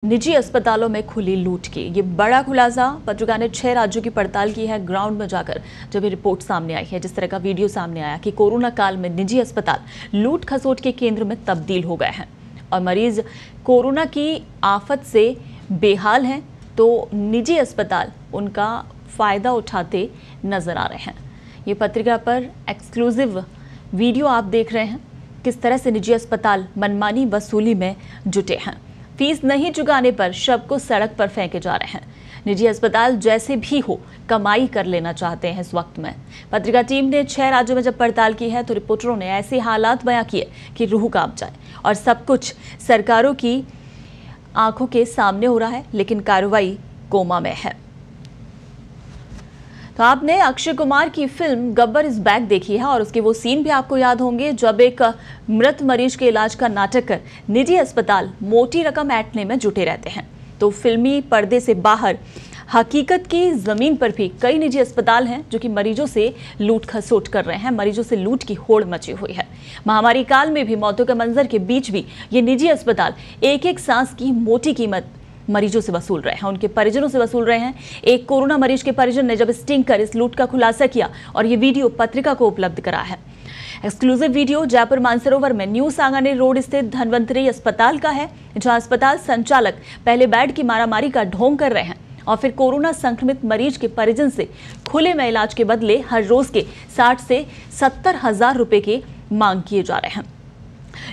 निजी अस्पतालों में खुली लूट की ये बड़ा खुलासा पत्रकार ने 6 राज्यों की पड़ताल की है ग्राउंड में जाकर जब ये रिपोर्ट सामने आई है। जिस तरह का वीडियो सामने आया कि कोरोना काल में निजी अस्पताल लूट खसोट के केंद्र में तब्दील हो गए हैं और मरीज कोरोना की आफत से बेहाल हैं तो निजी अस्पताल उनका फायदा उठाते नजर आ रहे हैं। ये पत्रिका पर एक्सक्लूसिव वीडियो आप देख रहे हैं, किस तरह से निजी अस्पताल मनमानी वसूली में जुटे हैं। फीस नहीं चुकाने पर शव को सड़क पर फेंके जा रहे हैं। निजी अस्पताल जैसे भी हो कमाई कर लेना चाहते हैं इस वक्त में। पत्रिका टीम ने 6 राज्यों में जब पड़ताल की है तो रिपोर्टरों ने ऐसे हालात बयां किए कि रूह कांप जाए और सब कुछ सरकारों की आंखों के सामने हो रहा है, लेकिन कार्रवाई कोमा में है। तो आपने अक्षय कुमार की फिल्म गब्बर इज बैक देखी है और उसके वो सीन भी आपको याद होंगे जब एक मृत मरीज के इलाज का नाटक कर निजी अस्पताल मोटी रकम ऐंठने में जुटे रहते हैं। तो फिल्मी पर्दे से बाहर हकीकत की जमीन पर भी कई निजी अस्पताल हैं जो कि मरीजों से लूट खसोट कर रहे हैं। मरीजों से लूट की होड़ मची हुई है। महामारी काल में भी मौतों के मंजर के बीच भी ये निजी अस्पताल एक एक सांस की मोटी कीमत मरीजों से वसूल रहे हैं, उनके परिजनों से वसूल रहे हैं। एक कोरोना मरीज के परिजन ने जब स्टिंग कर इस लूट का खुलासा किया और ये वीडियो पत्रिका को उपलब्ध करा है। एक्सक्लूसिव वीडियो जयपुर मानसरोवर में न्यू सांगानेर रोड स्थित धनवंतरी अस्पताल का है, जहां अस्पताल संचालक पहले बेड की मारामारी का ढोंग कर रहे हैं और फिर कोरोना संक्रमित मरीज के परिजन से खुले में इलाज के बदले हर रोज के 60 से 70 हजार रुपए के मांग किए जा रहे हैं।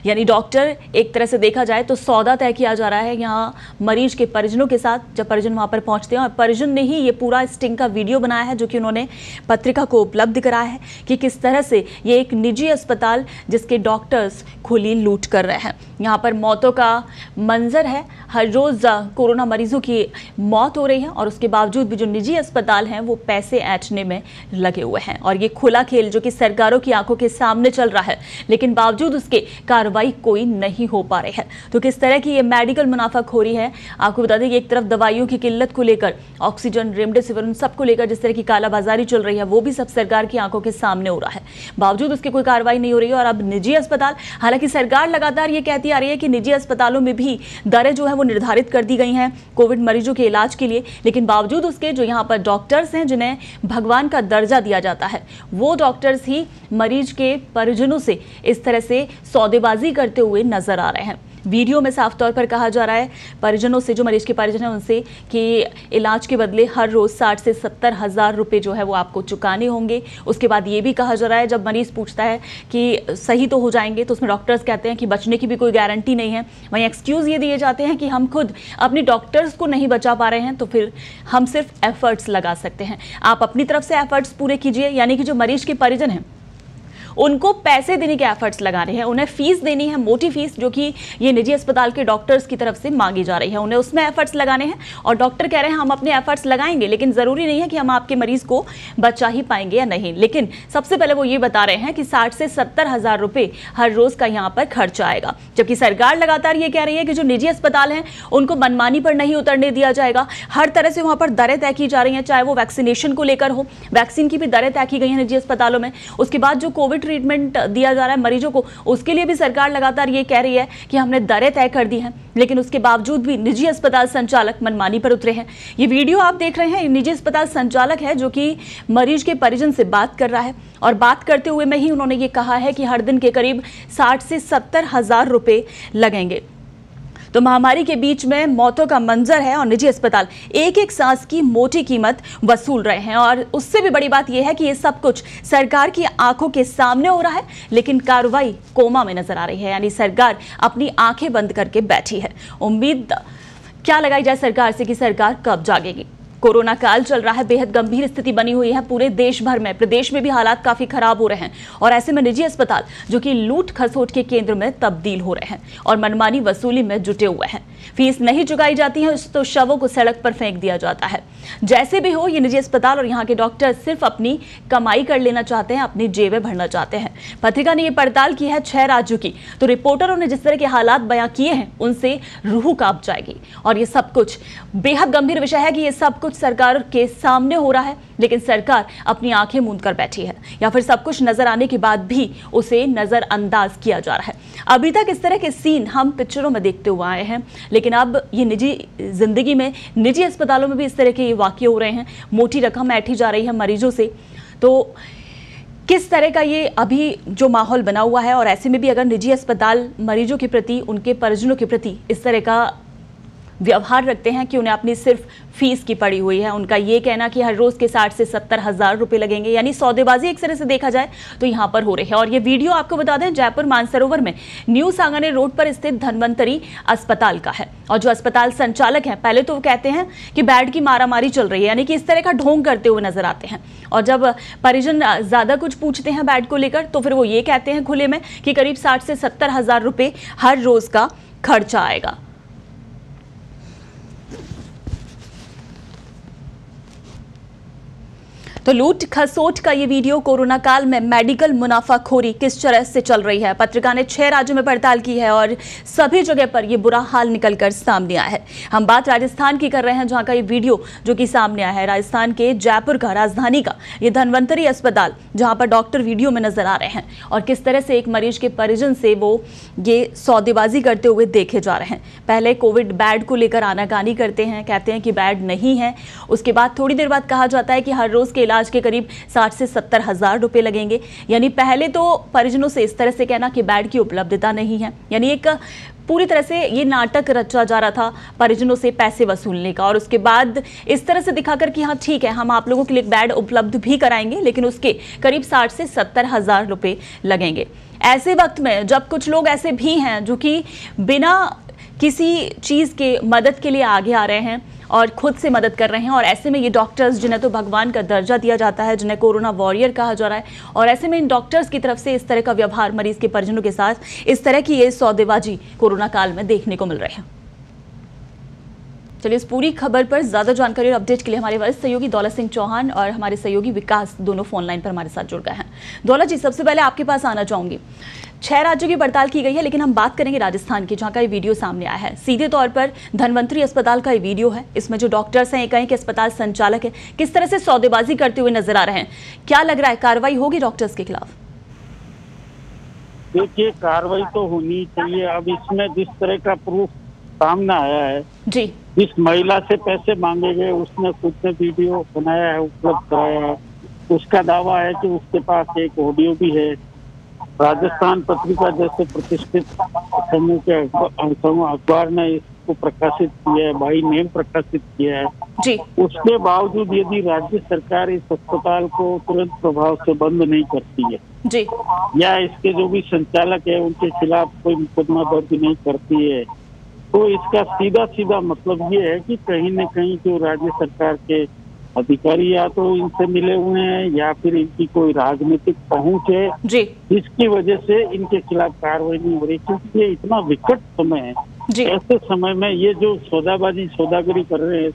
यानी डॉक्टर एक तरह से देखा जाए तो सौदा तय किया जा रहा है यहाँ मरीज के परिजनों के साथ। जब परिजन वहां पर पहुंचते हैं और परिजन ने ही ये पूरा स्टिंग का वीडियो बनाया है जो कि उन्होंने पत्रिका को उपलब्ध कराया है कि किस तरह से ये एक निजी अस्पताल जिसके डॉक्टर्स खुली लूट कर रहे हैं। यहाँ पर मौतों का मंजर है, हर रोज कोरोना मरीजों की मौत हो रही है और उसके बावजूद भी जो निजी अस्पताल हैं वो पैसे ऐंठने में लगे हुए हैं। और ये खुला खेल जो कि सरकारों की आंखों के सामने चल रहा है, लेकिन बावजूद उसके कार्रवाई कोई नहीं हो पा रही है। तो किस तरह की ये मेडिकल मुनाफाखोरी है, आपको बता दें कि एक तरफ दवाइयों की किल्लत को लेकर ऑक्सीजन, रेमडेसिविर, उन सबको लेकर जिस तरह की कालाबाजारी चल रही है वो भी सब सरकार की आंखों के सामने हो रहा है। बावजूद उसकी कोई कार्रवाई नहीं हो रही है। और अब निजी अस्पताल, हालांकि सरकार लगातार ये कहती आ रही है कि निजी अस्पतालों में भी दरें जो है वो निर्धारित कर दी गई हैं कोविड मरीजों के इलाज के लिए, लेकिन बावजूद उसके जो यहाँ पर डॉक्टर्स हैं जिन्हें भगवान का दर्जा दिया जाता है, वो डॉक्टर्स ही मरीज के परिजनों से इस तरह से सौदेबाजी करते हुए नजर आ रहे हैं। वीडियो में साफ तौर पर कहा जा रहा है परिजनों से, जो मरीज के परिजन हैं उनसे, कि इलाज के बदले हर रोज 60 से 70 हजार रुपए जो है वो आपको चुकाने होंगे। उसके बाद ये भी कहा जा रहा है जब मरीज पूछता है कि सही तो हो जाएंगे तो उसमें डॉक्टर्स कहते हैं कि बचने की भी कोई गारंटी नहीं है। वहीं एक्सक्यूज ये दिए जाते हैं कि हम खुद अपने डॉक्टर्स को नहीं बचा पा रहे हैं तो फिर हम सिर्फ एफर्ट्स लगा सकते हैं। आप अपनी तरफ से एफर्ट्स पूरे कीजिए, यानी कि जो मरीज के परिजन हैं उनको पैसे देने के एफर्ट्स लगाने हैं, उन्हें फीस देनी है, मोटी फीस जो कि ये निजी अस्पताल के डॉक्टर्स की तरफ से मांगी जा रही है, उन्हें उसमें एफर्ट्स लगाने हैं। और डॉक्टर कह रहे हैं हम अपने एफर्ट्स लगाएंगे, लेकिन जरूरी नहीं है कि हम आपके मरीज को बचा ही पाएंगे या नहीं। लेकिन सबसे पहले वो ये बता रहे हैं कि 60 से 70 हजार रुपए हर रोज का यहाँ पर खर्च आएगा, जबकि सरकार लगातार ये कह रही है कि जो निजी अस्पताल हैं उनको मनमानी पर नहीं उतरने दिया जाएगा। हर तरह से वहां पर दरें तय की जा रही हैं, चाहे वो वैक्सीनेशन को लेकर हो, वैक्सीन की भी दरें तय की गई हैं निजी अस्पतालों में। उसके बाद जो कोविड ट्रीटमेंट दिया जा रहा है मरीजों को, उसके लिए भी सरकार लगातार ये कह रही है कि हमने दरें तय कर दी हैं, लेकिन उसके बावजूद भी निजी अस्पताल संचालक मनमानी पर उतरे हैं। ये वीडियो आप देख रहे हैं, निजी अस्पताल संचालक है जो कि मरीज के परिजन से बात कर रहा है और बात करते हुए में ही उन्होंने ये कहा है कि हर दिन के करीब 60 से 70 हजार रुपए लगेंगे। तो महामारी के बीच में मौतों का मंजर है और निजी अस्पताल एक एक सांस की मोटी कीमत वसूल रहे हैं। और उससे भी बड़ी बात यह है कि ये सब कुछ सरकार की आंखों के सामने हो रहा है, लेकिन कार्रवाई कोमा में नजर आ रही है, यानी सरकार अपनी आंखें बंद करके बैठी है। उम्मीद क्या लगाई जाए सरकार से कि सरकार कब जागेगी। कोरोना काल चल रहा है, बेहद गंभीर स्थिति बनी हुई है पूरे देश भर में, प्रदेश में भी हालात काफी खराब हो रहे हैं और ऐसे में निजी अस्पताल जो कि लूट खसोट के केंद्र में तब्दील हो रहे हैं और मनमानी वसूली में जुटे हुए हैं। फीस नहीं चुकाई जाती है तो शवों को सड़क पर फेंक दिया जाता है। जैसे भी हो, ये निजी अस्पताल और यहाँ के डॉक्टर सिर्फ अपनी कमाई कर लेना चाहते हैं, अपनी जेबें भरना चाहते हैं। पत्रिका ने यह पड़ताल की है 6 राज्यों की, तो रिपोर्टरों ने जिस तरह के हालात बयां किए हैं उनसे रूह कांप जाएगी। और ये सब कुछ बेहद गंभीर विषय है कि ये सब कुछ सरकार के सामने हो रहा है, लेकिन सरकार अपनी आंखें मूंद कर बैठी है या फिर सब कुछ नजर आने के बाद भी उसे नजरअंदाज किया जा रहा है। अभी तक इस तरह के सीन हम पिक्चरों में देखते हुए आए हैं, लेकिन अब ये निजी जिंदगी में, निजी अस्पतालों में भी इस तरह के वाकये हो रहे हैं। मोटी रकम ऐंठी जा रही है मरीजों से। तो किस तरह का ये अभी जो माहौल बना हुआ है, और ऐसे में भी अगर निजी अस्पताल मरीजों के प्रति, उनके परिजनों के प्रति इस तरह का व्यवहार रखते हैं कि उन्हें अपनी सिर्फ फीस की पड़ी हुई है, उनका ये कहना कि हर रोज के 60 से 70 हजार रुपए लगेंगे, यानी सौदेबाजी एक तरह से देखा जाए तो यहाँ पर हो रही है। और ये वीडियो आपको बता दें, जयपुर मानसरोवर में न्यू सांगानेर रोड पर स्थित धन्वंतरी अस्पताल का है। और जो अस्पताल संचालक हैं, पहले तो वो कहते हैं कि बेड की मारामारी चल रही है, यानी कि इस तरह का ढोंग करते हुए नजर आते हैं। और जब परिजन ज्यादा कुछ पूछते हैं बेड को लेकर, तो फिर वो ये कहते हैं खुले में कि करीब 60 से 70 हजार रुपए हर रोज का खर्चा आएगा। तो लूट खसोट का ये वीडियो, कोरोना काल में मेडिकल मुनाफाखोरी किस तरह से चल रही है। पत्रिका ने 6 राज्यों में पड़ताल की है और सभी जगह पर ये बुरा हाल निकलकर सामने आया है। हम बात राजस्थान की कर रहे हैं, जहां का ये वीडियो जो कि सामने आया है, राजस्थान के जयपुर का, राजधानी का ये धन्वंतरी अस्पताल, जहां पर डॉक्टर वीडियो में नजर आ रहे हैं और किस तरह से एक मरीज के परिजन से वो ये सौदेबाजी करते हुए देखे जा रहे हैं। पहले कोविड बेड को लेकर आनाकानी करते हैं, कहते हैं कि बेड नहीं है। उसके बाद थोड़ी देर बाद कहा जाता है कि हर रोज के इलाज के करीब 60 से 70 हजार रुपए लगेंगे। यानी पहले तो परिजनों से इस तरह से कहना कि बेड की उपलब्धता नहीं है, यानी एक पूरी तरह से ये नाटक रचा जा रहा था परिजनों से पैसे वसूलने का। और उसके बाद इस तरह से दिखाकर कि हाँ ठीक है, हम आप लोगों के लिए बेड उपलब्ध भी कराएंगे, लेकिन उसके करीब 60 से 70 हजार रुपए लगेंगे। ऐसे वक्त में जब कुछ लोग ऐसे भी हैं जो कि बिना किसी चीज के मदद के लिए आगे आ रहे हैं और खुद से मदद कर रहे हैं, और ऐसे में ये डॉक्टर्स, जिन्हें तो भगवान का दर्जा दिया जाता है, जिन्हें कोरोना वॉरियर कहा जा रहा है, और ऐसे में इन डॉक्टर्स की तरफ से इस तरह का व्यवहार मरीज के परिजनों के साथ, इस तरह की ये सौदेबाजी कोरोना काल में देखने को मिल रही है। चलिए, इस पूरी खबर पर ज्यादा जानकारी और अपडेट के लिए हमारे वरिष्ठ सहयोगी दौलत सिंह चौहान और हमारे सहयोगी विकास दोनों फोन लाइन पर हमारे साथ जुड़ गए हैं। दौलत जी, सबसे पहले आपके पास आना चाहूंगी। 6 राज्यों की पड़ताल की गई है, लेकिन हम बात करेंगे राजस्थान की, जहां का ये वीडियो सामने आया है। सीधे तौर पर धन्वंतरी अस्पताल का ये वीडियो है। इसमें जो डॉक्टर्स हैं, कहीं के अस्पताल संचालक है, किस तरह से सौदेबाजी करते हुए नजर आ रहे हैं। क्या लग रहा है, कार्रवाई होगी डॉक्टर्स के खिलाफ? देखिए, कार्रवाई तो होनी चाहिए। अब इसमें जिस तरह का प्रूफ सामने आया है जी, जिस महिला से पैसे मांगे गए उसने खुद से वीडियो बनाया है, उपलब्ध कराया है। उसका दावा है कि उसके पास एक ऑडियो भी है। राजस्थान पत्रिका जैसे प्रतिष्ठित समूह के अखबार ने इसको प्रकाशित किया है, बाई नेम प्रकाशित किया है जी। उसके बावजूद यदि राज्य सरकार इस अस्पताल को तुरंत प्रभाव से बंद नहीं करती है जी, या इसके जो भी संचालक है उनके खिलाफ कोई मुकदमा दर्ज नहीं करती है, तो इसका सीधा सीधा मतलब ये है कि कहीं न कहीं जो राज्य सरकार के अधिकारी या तो इनसे मिले हुए हैं या फिर इनकी कोई राजनीतिक पहुंच है जी, जिसकी वजह से इनके खिलाफ कार्रवाई नहीं हो रही। क्योंकि ये इतना विकट समय है जी। ऐसे समय में ये जो सौदागरी कर रहे हैं,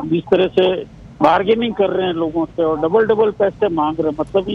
जिस तरह से बार्गेनिंग कर रहे हैं लोगों से और डबल पैसे मांग रहे हैं, मतलब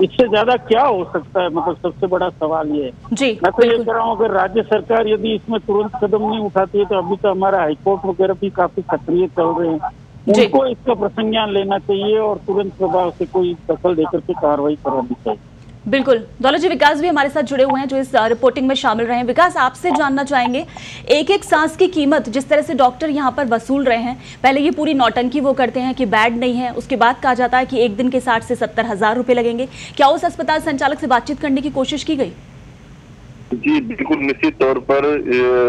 इससे ज्यादा क्या हो सकता है? मतलब सबसे बड़ा सवाल ये है। मैं तो ये कह रहा हूँ, अगर राज्य सरकार यदि इसमें तुरंत कदम नहीं उठाती है तो अभी तो हमारा हाईकोर्ट वगैरह भी काफी सक्रिय चल रहे हैं, उनको इसका प्रसंज्ञान लेना चाहिए और तुरंत प्रभाव से कोई दखल देकर के कार्रवाई करानी चाहिए। बिल्कुल। दौलत जी, विकास भी हमारे साथ जुड़े हुए हैं जो इस रिपोर्टिंग में शामिल रहे हैं। विकास, आपसे जानना चाहेंगे, एक एक सांस की कीमत जिस तरह से डॉक्टर यहाँ पर वसूल रहे हैं, पहले ये पूरी नौटंकी वो करते हैं कि बेड नहीं है, उसके बाद कहा जाता है कि एक दिन के 60 से 70 हजार रुपए लगेंगे। क्या उस अस्पताल संचालक से बातचीत करने की कोशिश की गई? जी बिल्कुल, निश्चित तौर पर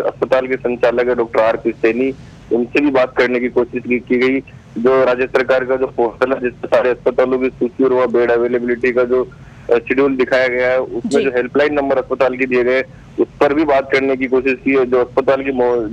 अस्पताल के संचालक है डॉक्टर R.P. सैनी, उनसे भी बात करने की कोशिश की गई। जो राज्य सरकार का जो पोर्टल है जिसमें सारे अस्पतालों की सूची और बेड अवेलेबिलिटी का जो शेड्यूल दिखाया गया है, उसमें जो हेल्पलाइन नंबर अस्पताल के दिए गए उस पर भी बात करने की कोशिश की है। जो अस्पताल की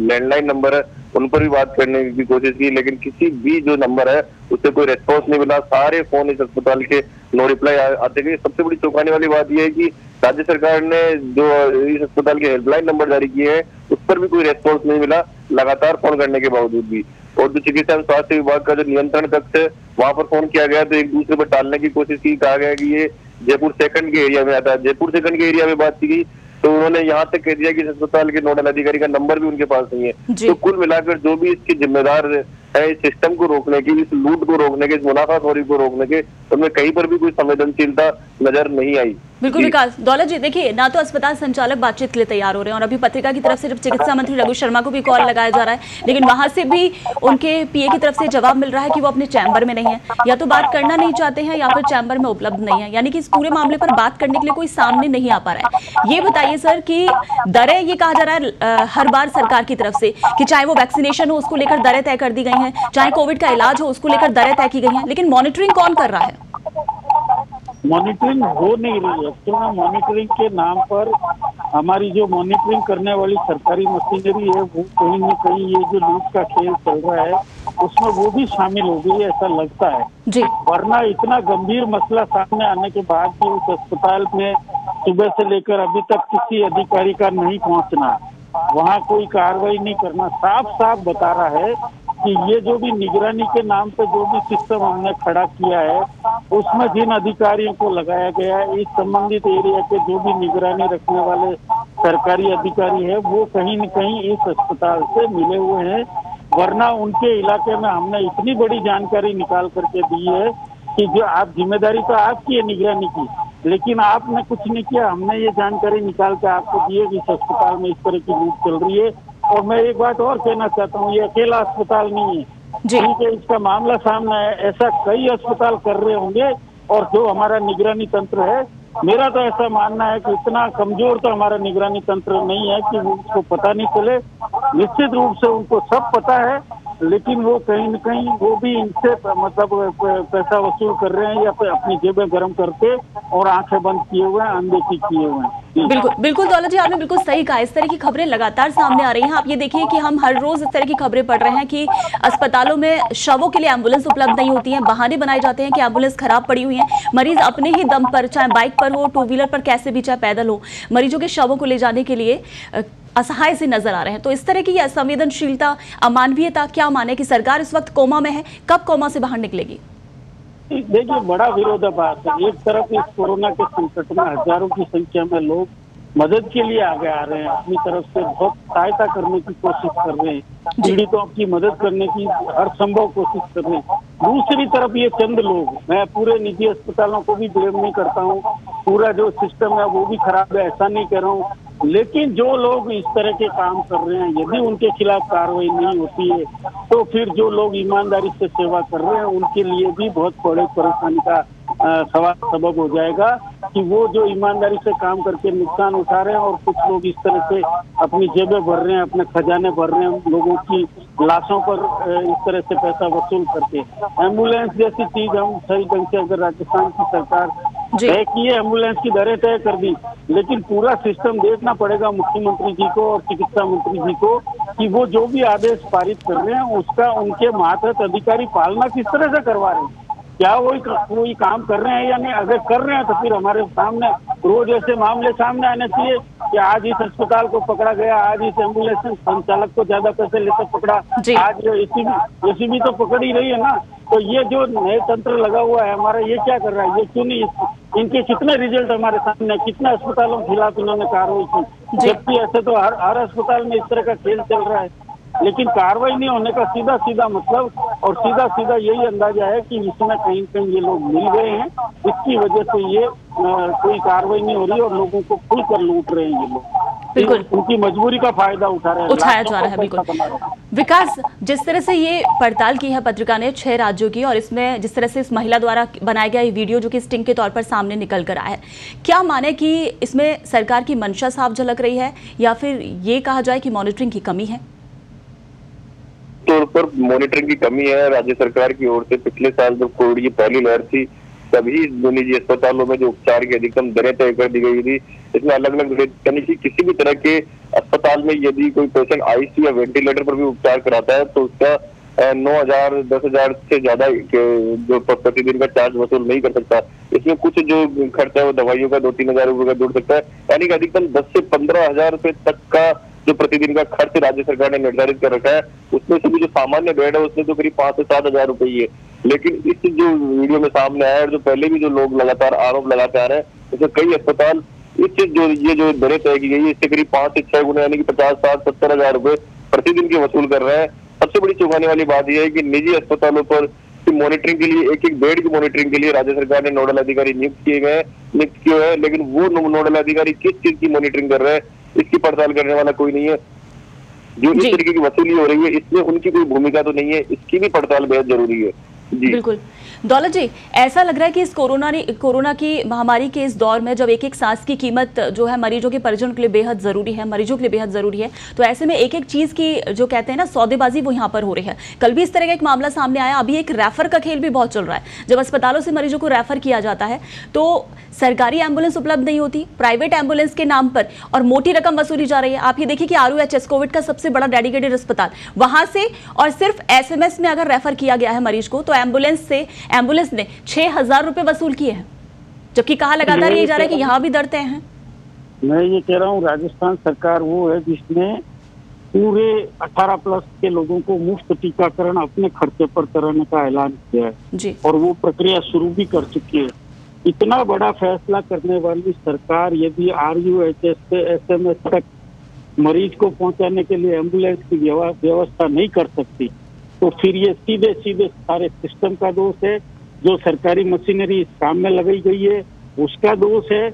लैंडलाइन नंबर है उन पर भी बात करने की कोशिश की, लेकिन किसी भी जो नंबर है उससे कोई रेस्पॉन्स नहीं मिला। सारे फोन इस अस्पताल के नो रिप्लाई आते गए। सबसे बड़ी चौंकाने वाली बात यह है कि राज्य सरकार ने जो इस अस्पताल के हेल्पलाइन नंबर जारी किए हैं उस पर भी कोई रेस्पॉन्स नहीं मिला, लगातार फोन करने के बावजूद भी। और जो चिकित्सा एवं स्वास्थ्य विभाग का जो नियंत्रण कक्ष है वहां पर फोन किया गया तो एक दूसरे पर टालने की कोशिश की। कहा गया कि ये जयपुर सेकंड के एरिया में आता है। जयपुर सेकंड के एरिया में बात की गई तो उन्होंने यहाँ तक कह दिया कि इस अस्पताल के नोडल अधिकारी का नंबर भी उनके पास नहीं है। तो कुल मिलाकर जो भी इसके जिम्मेदार है इस सिस्टम को रोकने की, इस लूट को रोकने के, इस मुनाफाखोरी को रोकने के, उनमें कहीं पर भी कोई संवेदनशीलता नजर नहीं आई। बिल्कुल विकास। दौलत जी देखिए, ना तो अस्पताल संचालक बातचीत के लिए तैयार हो रहे हैं और अभी पत्रिका की तरफ से जब चिकित्सा मंत्री रघु शर्मा को भी कॉल लगाया जा रहा है, लेकिन वहां से भी उनके पीए की तरफ से जवाब मिल रहा है कि वो अपने चैम्बर में नहीं है, या तो बात करना नहीं चाहते हैं या फिर चैम्बर में उपलब्ध नहीं है, यानी कि इस पूरे मामले पर बात करने के लिए कोई सामने नहीं आ पा रहा है। ये बताइए सर कि दरें, ये कहा जा रहा है हर बार सरकार की तरफ से कि चाहे वो वैक्सीनेशन हो उसको लेकर दरें तय कर दी गई हैं, चाहे कोविड का इलाज हो उसको लेकर दरें तय की गई हैं, लेकिन मॉनिटरिंग कौन कर रहा है? मॉनिटरिंग हो नहीं रही है। तो मॉनिटरिंग के नाम पर हमारी जो मॉनिटरिंग करने वाली सरकारी मशीनरी है वो कहीं न कहीं ये जो लूट का खेल चल रहा है उसमें वो भी शामिल हो गई है, ऐसा लगता है जी। वरना इतना गंभीर मसला सामने आने के बाद भी उस अस्पताल में सुबह से लेकर अभी तक किसी अधिकारी का नहीं पहुंचना, वहाँ कोई कार्रवाई नहीं करना, साफ साफ बता रहा है कि ये जो भी निगरानी के नाम पे जो भी सिस्टम हमने खड़ा किया है उसमें जिन अधिकारियों को लगाया गया है, इस संबंधित एरिया के जो भी निगरानी रखने वाले सरकारी अधिकारी है वो कहीं न कहीं इस अस्पताल से मिले हुए हैं। वरना उनके इलाके में हमने इतनी बड़ी जानकारी निकाल करके दी है कि जो आप जिम्मेदारी तो आपकी है निगरानी की, लेकिन आपने कुछ नहीं किया। हमने ये जानकारी निकाल के आपको दी है कि इस अस्पताल में इस तरह की लूट चल रही है। और मैं एक बात और कहना चाहता हूँ, ये अकेला अस्पताल नहीं है, ठीक है, इसका मामला सामने है, ऐसा कई अस्पताल कर रहे होंगे। और जो हमारा निगरानी तंत्र है, मेरा तो ऐसा मानना है कि इतना कमजोर तो हमारा निगरानी तंत्र नहीं है कि उसको पता नहीं चले। निश्चित रूप से उनको सब पता है, लेकिन वो कहीं न कहीं वो भी इनसे मतलब पैसा वसूल कर रहे हैं या फिर अपनी जेबें गर्म करके और आंखें बंद किए हुए हैं, अनदेखी किए हुए हैं। बिल्कुल बिल्कुल दौलत जी, आपने बिल्कुल सही कहा। इस तरह की खबरें लगातार सामने आ रही हैं। आप ये देखिए कि हम हर रोज इस तरह की खबरें पढ़ रहे हैं कि अस्पतालों में शवों के लिए एम्बुलेंस उपलब्ध नहीं होती है, बहाने बनाए जाते हैं कि एम्बुलेंस खराब पड़ी हुई है, मरीज अपने ही दम पर, चाहे बाइक पर हो, टू व्हीलर पर, कैसे भी, चाहे पैदल हो, मरीजों के शवों को ले जाने के लिए असहाय से नजर आ रहे हैं। तो इस तरह की असंवेदनशीलता, अमानवीयता, क्या माने कि सरकार इस वक्त कोमा में है, कब कोमा से बाहर निकलेगी? देखिए, बड़ा विरोधाभास है। एक तरफ इस कोरोना के संकट में हजारों की संख्या में लोग मदद के लिए आगे आ रहे हैं, अपनी तरफ से बहुत सहायता करने की कोशिश कर रहे हैं, पीड़ितों की मदद करने की हर संभव कोशिश कर रहे हैं। दूसरी तरफ ये चंद लोग, मैं पूरे निजी अस्पतालों को भी ब्लेम नहीं करता हूँ, पूरा जो सिस्टम है वो भी खराब है, ऐसा नहीं कह रहा हूँ, लेकिन जो लोग इस तरह के काम कर रहे हैं, यदि उनके खिलाफ कार्रवाई नहीं होती है तो फिर जो लोग ईमानदारी से सेवा कर रहे हैं उनके लिए भी बहुत बड़े परेशानी का सबब हो जाएगा कि वो जो ईमानदारी से काम करके नुकसान उठा रहे हैं और कुछ लोग इस तरह से अपनी जेबें भर रहे हैं, अपने खजाने भर रहे हैं, लोगों की लाशों पर इस तरह से पैसा वसूल करके। एम्बुलेंस जैसी चीज हम सही ढंग से, अगर राजस्थान की सरकार तय की है, एम्बुलेंस की दरें तय कर दी, लेकिन पूरा सिस्टम देखना पड़ेगा मुख्यमंत्री जी को और चिकित्सा मंत्री जी को कि वो जो भी आदेश पारित कर रहे हैं उसका उनके मातहत अधिकारी पालना किस तरह से करवा रहे हैं, क्या वो कोई काम कर रहे हैं या नहीं। अगर कर रहे हैं तो फिर हमारे सामने रोज ऐसे मामले सामने आने चाहिए कि आज इस अस्पताल को पकड़ा गया, आज इस एम्बुलेंस संचालक को ज्यादा पैसे लेकर पकड़ा, आज एसीबी तो पकड़ ही रही है ना। तो ये जो नए तंत्र लगा हुआ है हमारा, ये क्या कर रहा है, ये क्यों नहीं, इनके कितने रिजल्ट हमारे सामने, कितने अस्पतालों के खिलाफ इन्होंने कार्रवाई की, जबकि ऐसे तो हर अस्पताल में इस तरह का खेल चल रहा है। लेकिन कार्रवाई नहीं होने का सीधा सीधा मतलब और सीधा सीधा यही अंदाजा है कि इसमें कहीं कहीं ये लोग मिल गए हैं, इसकी वजह से ये कोई कार्रवाई नहीं हो रही और लोगों को खुलकर लूट रहे हैं ये लोग, बिल्कुल उनकी मजबूरी का फायदा उठाया जा रहा है। बिल्कुल विकास, जिस तरह से ये पड़ताल की है पत्रिका ने 6 राज्यों की, और इसमें जिस तरह से इस महिला द्वारा बनाया गया ये वीडियो जो कि स्टिंग के तौर पर सामने निकल कर आया है, क्या माने कि इसमें सरकार की मंशा साफ झलक रही है या फिर ये कहा जाए कि मॉनिटरिंग की कमी है? तौर पर मॉनिटरिंग की कमी है राज्य सरकार की ओर से। पिछले साल जब कोविड की पहली लहर थी तभी निजी अस्पतालों में जो उपचार की अधिकतम दरें तय कर दी गई थी, इसमें अलग अलग दरें, यानी कि किसी भी तरह के अस्पताल में यदि कोई पेशेंट आईसीयू या वेंटिलेटर पर भी उपचार कराता है तो उसका 9,000 10,000 से ज्यादा जो प्रतिदिन का चार्ज वसूल नहीं कर सकता। इसमें कुछ जो खर्चा है वो दवाइयों का 2-3 हजार रुपए का जुड़ सकता है, यानी कि अधिकतम 10 से 15 हजार रुपए तक का जो प्रतिदिन का खर्च राज्य सरकार ने निर्धारित कर रखा है। उसमें से भी जो सामान्य बेड है उसमें तो करीब 5 से 7 हजार रुपए ही है। लेकिन इस जो वीडियो में सामने आया और जो पहले भी जो लोग लगातार आरोप लगाते आ रहे हैं, उसमें कई अस्पताल ये जो दरें तय की गई है इससे करीब 5 से 6 गुना, यानी कि 50, 60, 70 हजार रुपए प्रतिदिन के वसूल कर रहे हैं। सबसे बड़ी चौंकाने वाली बात यह है कि निजी अस्पतालों पर मॉनिटरिंग के लिए, एक एक बेड की मॉनिटरिंग के लिए राज्य सरकार ने नोडल अधिकारी नियुक्त किए हैं, लेकिन वो नोडल अधिकारी किस चीज की मॉनिटरिंग कर रहे हैं इसकी पड़ताल करने वाला कोई नहीं है। जो इस तरीके की वसूली हो रही है इसमें उनकी कोई भूमिका तो नहीं है, इसकी भी पड़ताल बेहद जरूरी है। जी बिल्कुल दौलत जी, ऐसा लग रहा है कि इस कोरोना की महामारी के इस दौर में जब एक एक सांस की कीमत जो है मरीजों के परिजनों के लिए बेहद जरूरी है, मरीजों के लिए बेहद जरूरी है, तो ऐसे में एक एक चीज की जो कहते हैं ना सौदेबाजी वो यहाँ पर हो रही है। कल भी इस तरह का एक मामला सामने आया, अभी एक रेफर का खेल भी बहुत चल रहा है। जब अस्पतालों से मरीजों को रेफर किया जाता है तो सरकारी एम्बुलेंस उपलब्ध नहीं होती, प्राइवेट एम्बुलेंस के नाम पर और मोटी रकम वसूली जा रही है। आप ये देखिए कि RUHS कोविड का सबसे बड़ा डेडिकेटेड अस्पताल, वहां से और सिर्फ SMS में अगर रेफर किया गया है मरीज को तो एम्बुलेंस ने 6,000 रुपए वसूल किए हैं, जबकि कहा लगातार यही जा रहा है कि यहाँ भी डरते हैं। मैं ये कह रहा हूँ राजस्थान सरकार वो है जिसने पूरे 18+ के लोगों को मुफ्त टीकाकरण अपने खर्चे पर कराने का ऐलान किया है जी। और वो प्रक्रिया शुरू भी कर चुकी है। इतना बड़ा फैसला करने वाली सरकार यदि RUHS से SMS तक मरीज को पहुंचाने के लिए एम्बुलेंस की व्यवस्था नहीं कर सकती तो फिर ये सीधे सीधे सारे सिस्टम का दोष है। जो सरकारी मशीनरी इस काम में लगाई गई है उसका दोष है।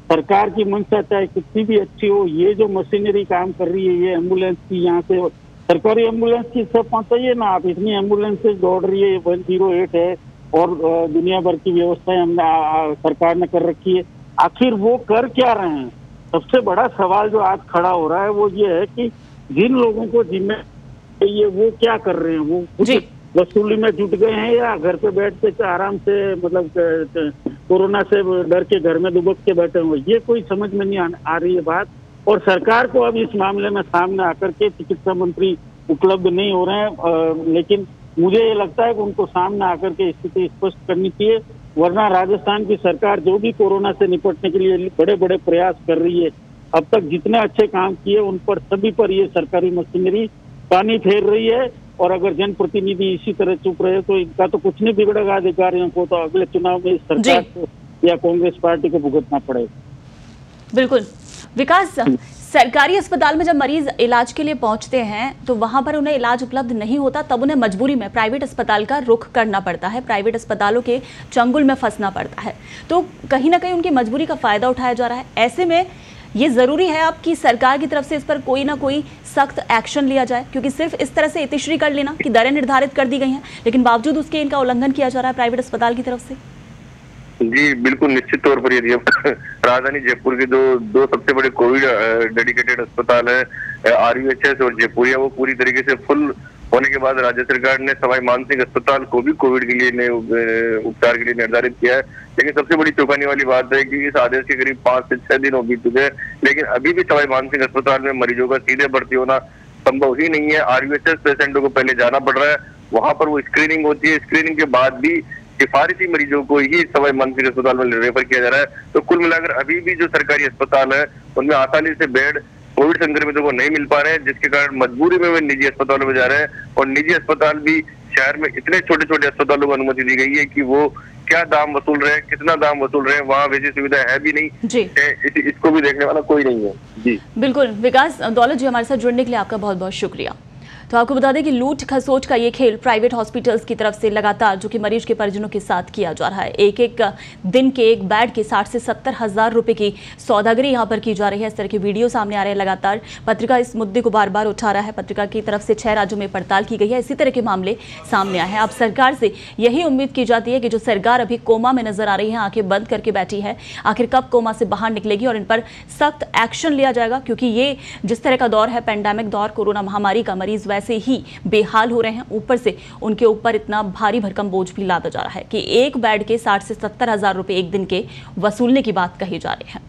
सरकार की मंशा चाहे कितनी भी अच्छी हो, ये जो मशीनरी काम कर रही है, ये एम्बुलेंस की यहाँ से सरकारी एम्बुलेंस की सब पहुंचाइए ना आप। इतनी एम्बुलेंसेज दौड़ रही है, 108 है और दुनिया भर की व्यवस्थाएं हमने सरकार ने कर रखी है। आखिर वो कर क्या रहे हैं? सबसे बड़ा सवाल जो आज खड़ा हो रहा है वो ये है कि जिन लोगों को जिम्मे ये वो क्या कर रहे हैं? वो वसूली में जुट गए हैं या घर पे बैठ के आराम से मतलब कोरोना से डर के घर में दुबक के बैठे हुए? ये कोई समझ में नहीं आ रही है बात। और सरकार को अब इस मामले में सामने आकर के चिकित्सा मंत्री उपलब्ध नहीं हो रहे हैं, लेकिन मुझे ये लगता है कि उनको सामने आकर के स्थिति स्पष्ट करनी चाहिए, वरना राजस्थान की सरकार जो भी कोरोना से निपटने के लिए बड़े बड़े प्रयास कर रही है, अब तक जितने अच्छे काम किए उन पर सभी पर ये सरकारी मशीनरी पानी फेर रही है। और अगर जनप्रतिनिधि इसी तरह चुप रहे तो इनका तो कुछ नहीं बिगड़ेगा। अधिकारियों को तो अगले चुनाव में सरकार को या कांग्रेस पार्टी को भुगतना पड़ेगा। बिल्कुल विकास, सरकारी अस्पताल में जब मरीज इलाज के लिए पहुंचते हैं तो वहां पर उन्हें इलाज उपलब्ध नहीं होता, तब उन्हें मजबूरी में प्राइवेट अस्पताल का रुख करना पड़ता है, प्राइवेट अस्पतालों के चंगुल में फंसना पड़ता है। तो कहीं ना कहीं उनकी मजबूरी का फायदा उठाया जा रहा है। ऐसे में ये जरूरी है अब कि सरकार की तरफ से इस पर कोई ना कोई सख्त एक्शन लिया जाए, क्योंकि सिर्फ इस तरह से इतिश्री कर लेना कि दरें निर्धारित कर दी गई हैं लेकिन बावजूद उसके इनका उल्लंघन किया जा रहा है प्राइवेट अस्पताल की तरफ से। जी बिल्कुल, निश्चित तौर पर यदि राजधानी जयपुर के दो सबसे बड़े कोविड डेडिकेटेड अस्पताल है RUHS और जयपुरिया, वो पूरी तरीके से फुल होने के बाद राज्य सरकार ने सवाई मानसिंह अस्पताल को भी कोविड के लिए उपचार के लिए निर्धारित किया है। लेकिन सबसे बड़ी चौंकाने वाली बात है कि इस आदेश के करीब 5 से 6 दिन हो बीत चुके हैं, लेकिन अभी भी सवाई मानसिंह अस्पताल में मरीजों का सीधे भर्ती होना संभव ही नहीं है। RUHS पेशेंटों को पहले जाना पड़ रहा है, वहां पर वो स्क्रीनिंग होती है, स्क्रीनिंग के बाद भी सिफारिशी मरीजों को ही सवाई मानसिंह अस्पताल में रेफर किया जा रहा है। तो कुल मिलाकर अभी भी जो सरकारी अस्पताल है उनमें आसानी से बेड कोविड संक्रमितों को नहीं मिल पा रहे हैं, जिसके कारण मजबूरी में वे निजी अस्पतालों में जा रहे हैं। और निजी अस्पताल भी शहर में इतने छोटे छोटे अस्पतालों को अनुमति दी गई है कि वो क्या दाम वसूल रहे हैं, कितना दाम वसूल रहे हैं, वहाँ वैसी सुविधा है भी नहीं जी। इसको भी देखने वाला कोई नहीं है। जी बिल्कुल विकास, दौलत जी हमारे साथ जुड़ने के लिए आपका बहुत बहुत शुक्रिया। तो आपको बता दें कि लूट खसोट का ये खेल प्राइवेट हॉस्पिटल्स की तरफ से लगातार जो कि मरीज के परिजनों के साथ किया जा रहा है। एक एक दिन के एक बेड के 60 से 70 हज़ार रुपए की सौदागरी यहाँ पर की जा रही है। इस तरह के वीडियो सामने आ रहे हैं लगातार। पत्रिका इस मुद्दे को बार बार उठा रहा है। पत्रिका की तरफ से 6 राज्यों में पड़ताल की गई है, इसी तरह के मामले सामने आए हैं। अब सरकार से यही उम्मीद की जाती है कि जो सरकार अभी कोमा में नजर आ रही है, आंखें बंद करके बैठी है, आखिर कब कोमा से बाहर निकलेगी और इन पर सख्त एक्शन लिया जाएगा। क्योंकि ये जिस तरह का दौर है, पेंडेमिक दौर, कोरोना महामारी का, मरीज वैसे ही बेहाल हो रहे हैं, ऊपर से उनके ऊपर इतना भारी भरकम बोझ भी लादा जा रहा है कि एक बेड के 60 से 70 हज़ार रुपए एक दिन के वसूलने की बात कही जा रही है।